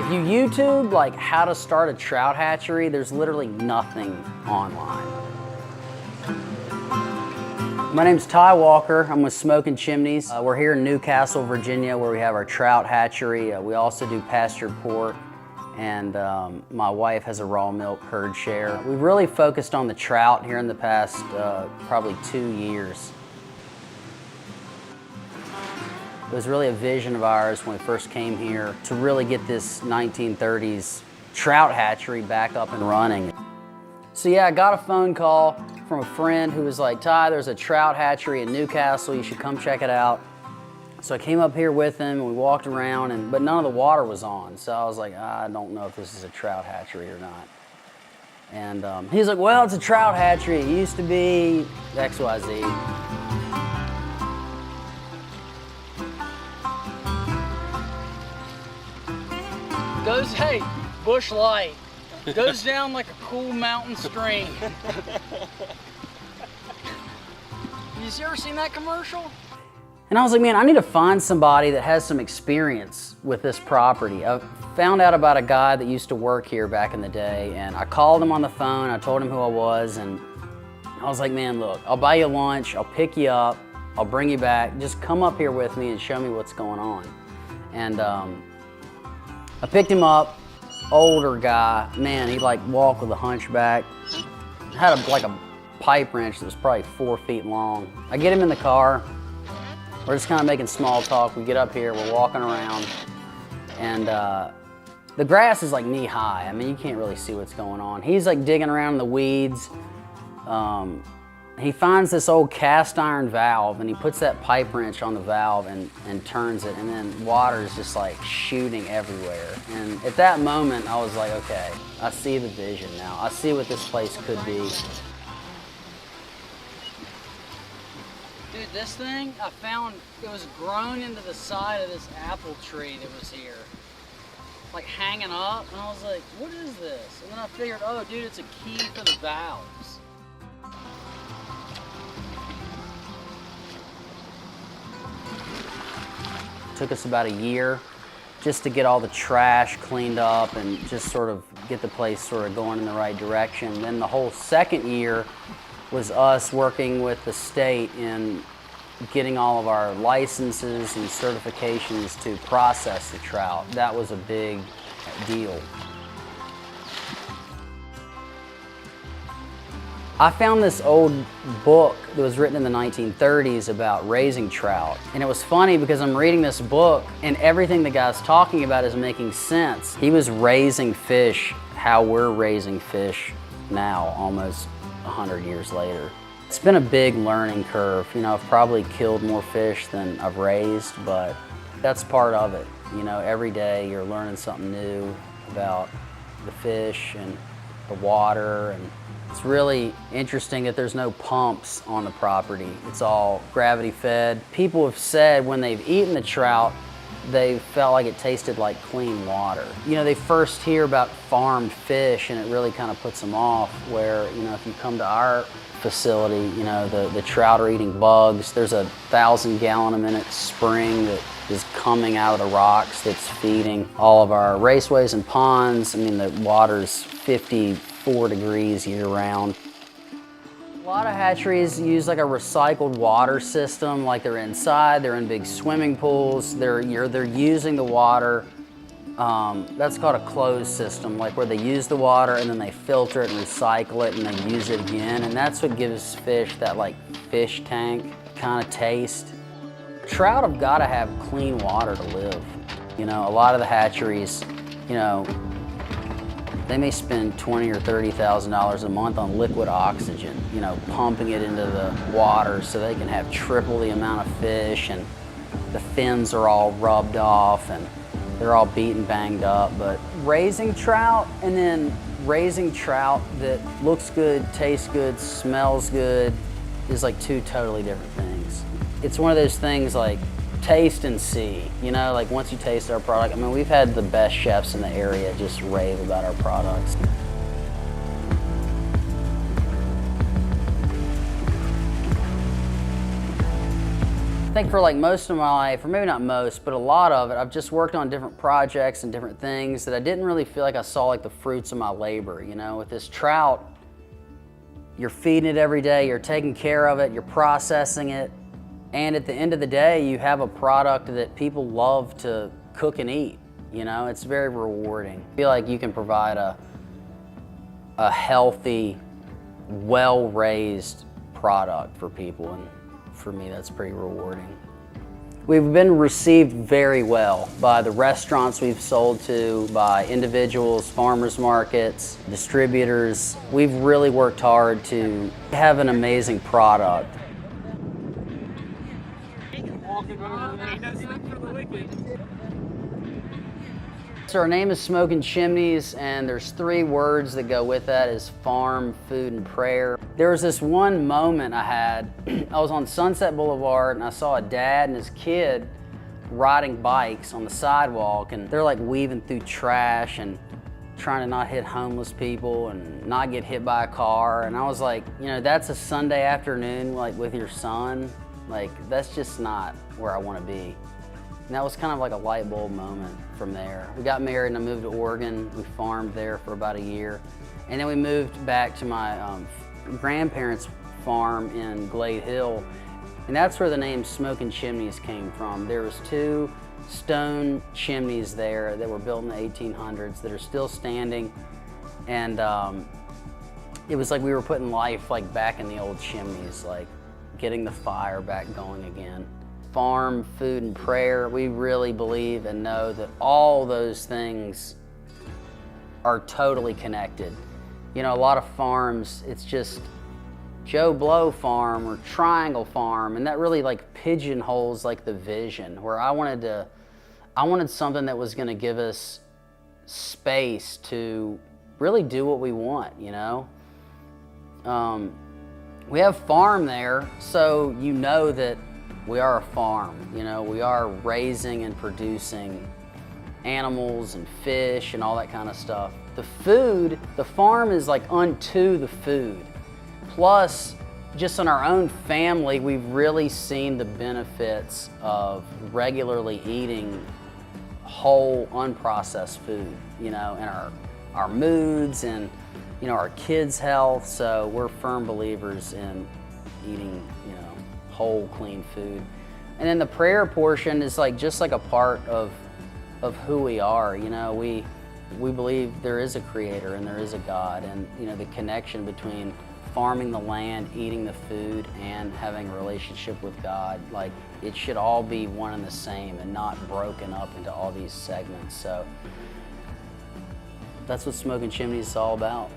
If you YouTube like how to start a trout hatchery, there's literally nothing online. My name's Ty Walker. I'm with Smoking Chimneys. We're here in Newcastle, Virginia, where we have our trout hatchery. We also do pastured pork, and my wife has a raw milk herd share. We've really focused on the trout here in the past probably 2 years. It was really a vision of ours when we first came here to really get this 1930s trout hatchery back up and running. So yeah, I got a phone call from a friend who was like, Ty, there's a trout hatchery in Newcastle, you should come check it out. So I came up here with him and we walked around, but none of the water was on. So I was like, I don't know if this is a trout hatchery or not. And he's like, well, it's a trout hatchery. It used to be XYZ. Goes, hey, Bush Light. Goes down like a cool mountain stream. You ever seen that commercial? And I was like, man, I need to find somebody that has some experience with this property. I found out about a guy that used to work here back in the day, and I called him on the phone, I told him who I was, and I was like, man, look, I'll buy you lunch, I'll pick you up, I'll bring you back, just come up here with me and show me what's going on. And I picked him up, older guy, man, he like walked with a hunchback, had like a pipe wrench that was probably 4 feet long. I get him in the car, we're just kind of making small talk, we get up here, we're walking around, and the grass is like knee high. I mean, you can't really see what's going on. He's like digging around in the weeds. He finds this old cast iron valve and he puts that pipe wrench on the valve and turns it, and then water is just like shooting everywhere. And at that moment, I was like, okay, I see the vision now. I see what this place could be. Dude, this thing, I found, it was grown into the side of this apple tree that was here. Like hanging up, and I was like, what is this? And then I figured, oh dude, it's a key for the valves. Took us about a year just to get all the trash cleaned up and just sort of get the place sort of going in the right direction. Then the whole second year was us working with the state in getting all of our licenses and certifications to process the trout. That was a big deal. I found this old book that was written in the 1930s about raising trout. And it was funny because I'm reading this book and everything the guy's talking about is making sense. He was raising fish how we're raising fish now, almost 100 years later. It's been a big learning curve. You know, I've probably killed more fish than I've raised, but that's part of it. You know, every day you're learning something new about the fish and the water, and it's really interesting that there's no pumps on the property. It's all gravity fed. People have said when they've eaten the trout, they felt like it tasted like clean water. You know, they first hear about farmed fish and it really kind of puts them off, where, you know, if you come to our facility, you know, the trout are eating bugs. There's a 1,000-gallon-a-minute spring that is coming out of the rocks that's feeding all of our raceways and ponds. I mean, the water's 54 degrees year-round. A lot of hatcheries use like a recycled water system, like they're inside, they're in big swimming pools, they're using the water. That's called a closed system, like where they use the water and then they filter it and recycle it and they use it again, and that's what gives fish that like fish tank kind of taste. Trout have got to have clean water to live. You know, a lot of the hatcheries, you know, they may spend $20,000 or $30,000 a month on liquid oxygen, you know, pumping it into the water so they can have triple the amount of fish, and the fins are all rubbed off and they're all beat and banged up. But raising trout and then raising trout that looks good, tastes good, smells good is like two totally different things. It's one of those things like taste and see, you know, like once you taste our product, I mean, we've had the best chefs in the area just rave about our products. I think for like most of my life, or maybe not most, but a lot of it, I've just worked on different projects and different things that I didn't really feel like I saw like the fruits of my labor. You know, with this trout, you're feeding it every day, you're taking care of it, you're processing it, and at the end of the day, you have a product that people love to cook and eat. You know, it's very rewarding. I feel like you can provide a healthy, well-raised product for people, and for me, that's pretty rewarding. We've been received very well by the restaurants we've sold to, by individuals, farmers markets, distributors. We've really worked hard to have an amazing product. So our name is Smoking Chimneys, and there's 3 words that go with that: is farm, food, and prayer. There was this one moment I had. I was on Sunset Boulevard and I saw a dad and his kid riding bikes on the sidewalk, and they're like weaving through trash and trying to not hit homeless people and not get hit by a car. And I was like, you know, that's a Sunday afternoon like with your son. Like, that's just not where I want to be. And that was kind of like a light bulb moment from there. We got married and I moved to Oregon. We farmed there for about a year. And then we moved back to my grandparents' farm in Glade Hill. And that's where the name Smoking Chimneys came from. There was 2 stone chimneys there that were built in the 1800s that are still standing. And it was like we were putting life like back in the old chimneys, like getting the fire back going again. Farm, food, and prayer, we really believe and know that all those things are totally connected. You know, a lot of farms, it's just Joe Blow farm or Triangle farm, and that really like pigeonholes like the vision, where I wanted something that was gonna give us space to really do what we want, you know? We have farm there, so you know that we are a farm. You know, we are raising and producing animals and fish and all that kind of stuff. The food, the farm is like unto the food. Plus, just in our own family, we've really seen the benefits of regularly eating whole, unprocessed food, you know, and our moods and, you know, our kids' health. So we're firm believers in eating, you know, whole, clean food. And then the prayer portion is like just like a part of who we are. You know, we believe there is a creator and there is a God, and you know, the connection between farming the land, eating the food, and having a relationship with God, like it should all be one and the same and not broken up into all these segments. So that's what Smoking Chimneys is all about.